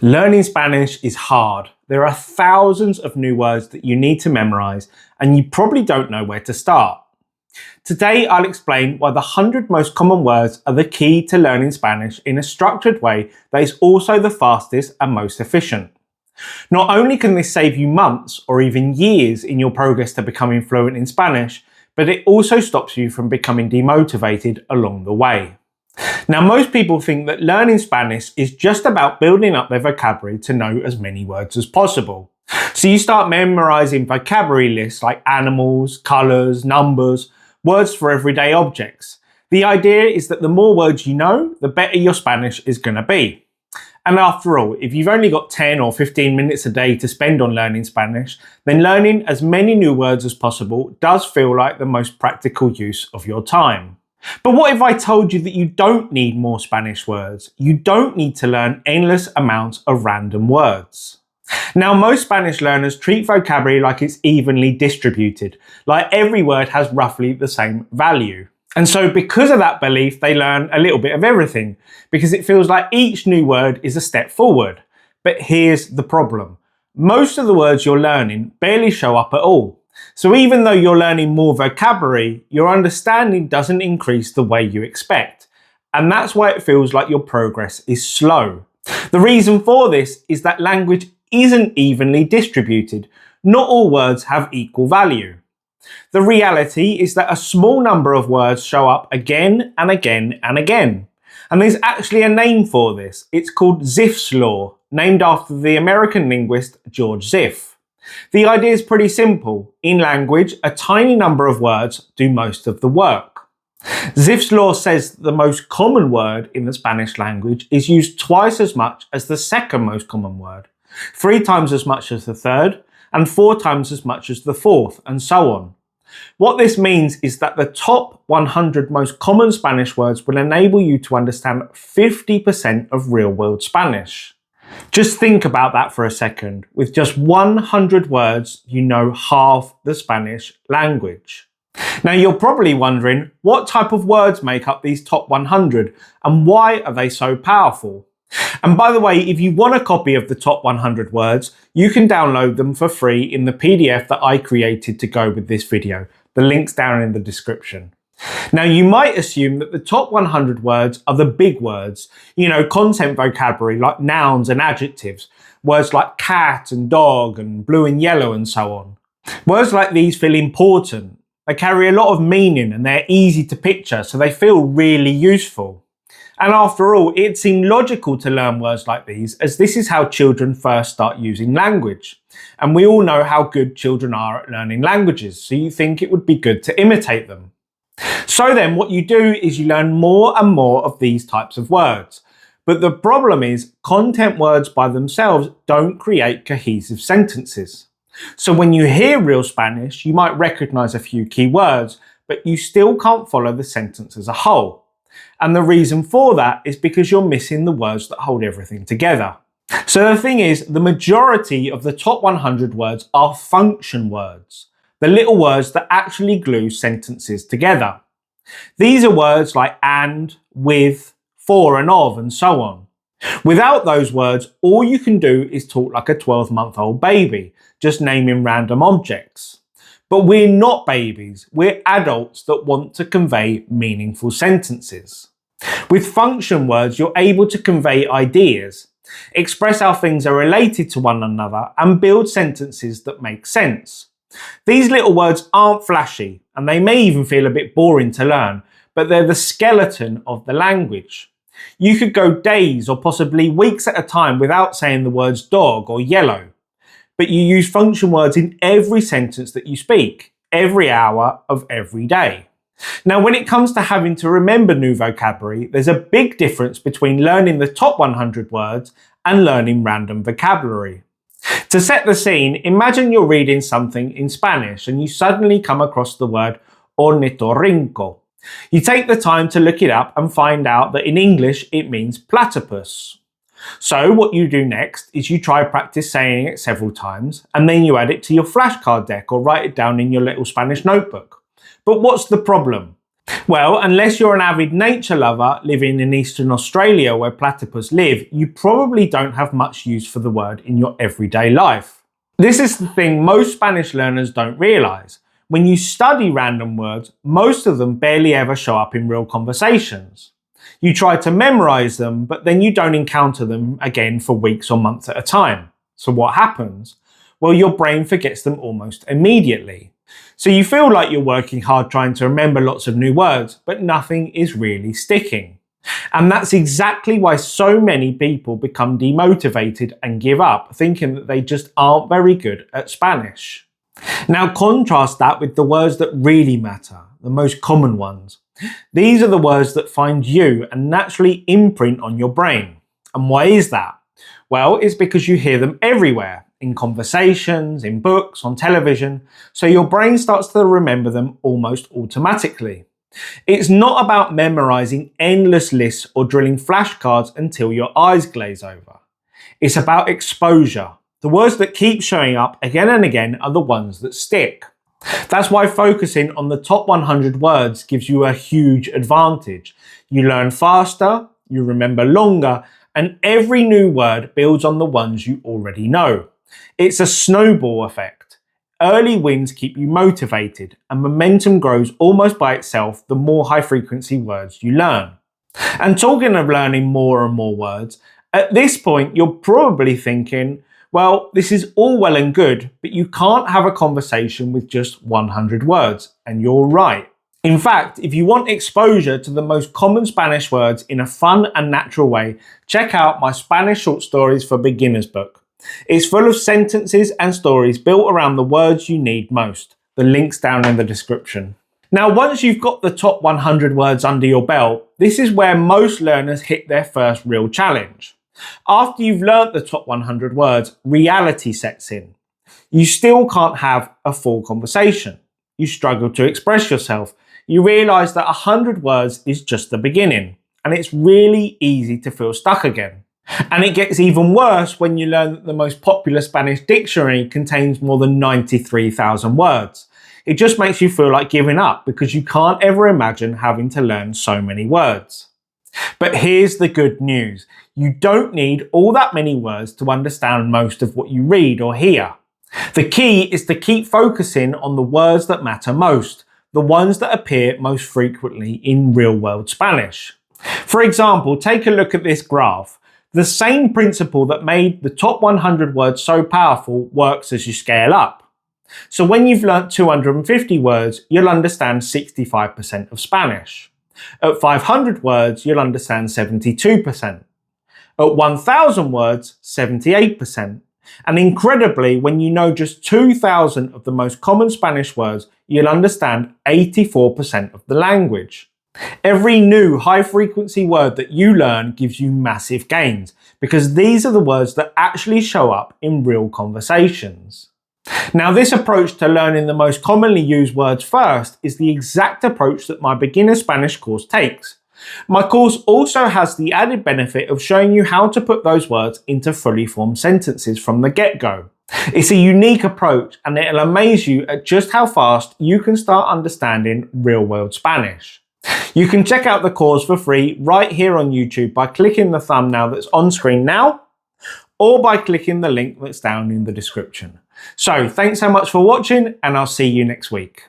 Learning Spanish is hard. There are thousands of new words that you need to memorize, and you probably don't know where to start. Today, I'll explain why the 100 most common words are the key to learning Spanish in a structured way that is also the fastest and most efficient. Not only can this save you months or even years in your progress to becoming fluent in Spanish, but it also stops you from becoming demotivated along the way. Now, most people think that learning Spanish is just about building up their vocabulary to know as many words as possible. So you start memorizing vocabulary lists like animals, colors, numbers, words for everyday objects. The idea is that the more words you know, the better your Spanish is going to be. And after all, if you've only got 10 or 15 minutes a day to spend on learning Spanish, then learning as many new words as possible does feel like the most practical use of your time. But what if I told you that you don't need more Spanish words? You don't need to learn endless amounts of random words. Now, most Spanish learners treat vocabulary like it's evenly distributed, like every word has roughly the same value. And so because of that belief, they learn a little bit of everything, because it feels like each new word is a step forward. But here's the problem. Most of the words you're learning barely show up at all. So even though you're learning more vocabulary, your understanding doesn't increase the way you expect. And that's why it feels like your progress is slow. The reason for this is that language isn't evenly distributed. Not all words have equal value. The reality is that a small number of words show up again and again and again. And there's actually a name for this. It's called Ziff's law, named after the American linguist George Zipf. The idea is pretty simple. In language, a tiny number of words do most of the work. Ziff's law says that the most common word in the Spanish language is used twice as much as the second most common word, 3 times as much as the third, and 4 times as much as the fourth, and so on. What this means is that the top 100 most common Spanish words will enable you to understand 50% of real-world Spanish. Just think about that for a second. With just 100 words, you know half the Spanish language. Now, you're probably wondering, what type of words make up these top 100 and why are they so powerful? And by the way, if you want a copy of the top 100 words, you can download them for free in the PDF that I created to go with this video. The link's down in the description. Now, you might assume that the top 100 words are the big words, content vocabulary like nouns and adjectives, words like cat and dog and blue and yellow and so on. Words like these feel important. They carry a lot of meaning and they're easy to picture, so they feel really useful. And after all, it seemed logical to learn words like these, as this is how children first start using language. And we all know how good children are at learning languages, so you think it would be good to imitate them. So then what you do is you learn more and more of these types of words. But the problem is, content words by themselves don't create cohesive sentences. So when you hear real Spanish, you might recognize a few key words, but you still can't follow the sentence as a whole. And the reason for that is because you're missing the words that hold everything together. So the thing is, the majority of the top 100 words are function words, the little words that actually glue sentences together. These are words like and, with, for and of, and so on. Without those words, all you can do is talk like a 12-month-old baby, just naming random objects. But we're not babies, we're adults that want to convey meaningful sentences. With function words, you're able to convey ideas, express how things are related to one another, and build sentences that make sense. These little words aren't flashy, and they may even feel a bit boring to learn, but they're the skeleton of the language. You could go days or possibly weeks at a time without saying the words dog or yellow. But you use function words in every sentence that you speak, every hour of every day. Now, when it comes to having to remember new vocabulary, there's a big difference between learning the top 100 words and learning random vocabulary. To set the scene, imagine you're reading something in Spanish and you suddenly come across the word ornitorrinco. You take the time to look it up and find out that in English it means platypus. So what you do next is you try practice saying it several times, and then you add it to your flashcard deck or write it down in your little Spanish notebook. But what's the problem? Well, unless you're an avid nature lover living in Eastern Australia where platypus live, you probably don't have much use for the word in your everyday life. This is the thing most Spanish learners don't realise. When you study random words, most of them barely ever show up in real conversations. You try to memorise them, but then you don't encounter them again for weeks or months at a time. So what happens? Well, your brain forgets them almost immediately. So you feel like you're working hard trying to remember lots of new words, but nothing is really sticking. And that's exactly why so many people become demotivated and give up, thinking that they just aren't very good at Spanish. Now contrast that with the words that really matter, the most common ones. These are the words that find you and naturally imprint on your brain. And why is that? Well, it's because you hear them everywhere, in conversations, in books, on television, so your brain starts to remember them almost automatically. It's not about memorising endless lists or drilling flashcards until your eyes glaze over. It's about exposure. The words that keep showing up again and again are the ones that stick. That's why focusing on the top 100 words gives you a huge advantage. You learn faster, you remember longer, and every new word builds on the ones you already know. It's a snowball effect. Early wins keep you motivated, and momentum grows almost by itself the more high-frequency words you learn. And talking of learning more and more words, at this point you're probably thinking, well, this is all well and good, but you can't have a conversation with just 100 words, and you're right. In fact, if you want exposure to the most common Spanish words in a fun and natural way, check out my Spanish Short Stories for Beginners book. It's full of sentences and stories built around the words you need most. The link's down in the description. Now, once you've got the top 100 words under your belt, this is where most learners hit their first real challenge. After you've learnt the top 100 words, reality sets in. You still can't have a full conversation. You struggle to express yourself. You realise that 100 words is just the beginning, and it's really easy to feel stuck again. And it gets even worse when you learn that the most popular Spanish dictionary contains more than 93,000 words. It just makes you feel like giving up because you can't ever imagine having to learn so many words. But here's the good news. You don't need all that many words to understand most of what you read or hear. The key is to keep focusing on the words that matter most, the ones that appear most frequently in real-world Spanish. For example, take a look at this graph. The same principle that made the top 100 words so powerful works as you scale up. So when you've learnt 250 words, you'll understand 65% of Spanish. At 500 words, you'll understand 72%. At 1,000 words, 78%. And incredibly, when you know just 2,000 of the most common Spanish words, you'll understand 84% of the language. Every new high-frequency word that you learn gives you massive gains, because these are the words that actually show up in real conversations. Now, this approach to learning the most commonly used words first is the exact approach that my beginner Spanish course takes. My course also has the added benefit of showing you how to put those words into fully formed sentences from the get-go. It's a unique approach, and it'll amaze you at just how fast you can start understanding real-world Spanish. You can check out the course for free right here on YouTube by clicking the thumbnail that's on screen now, or by clicking the link that's down in the description. So thanks so much for watching, and I'll see you next week.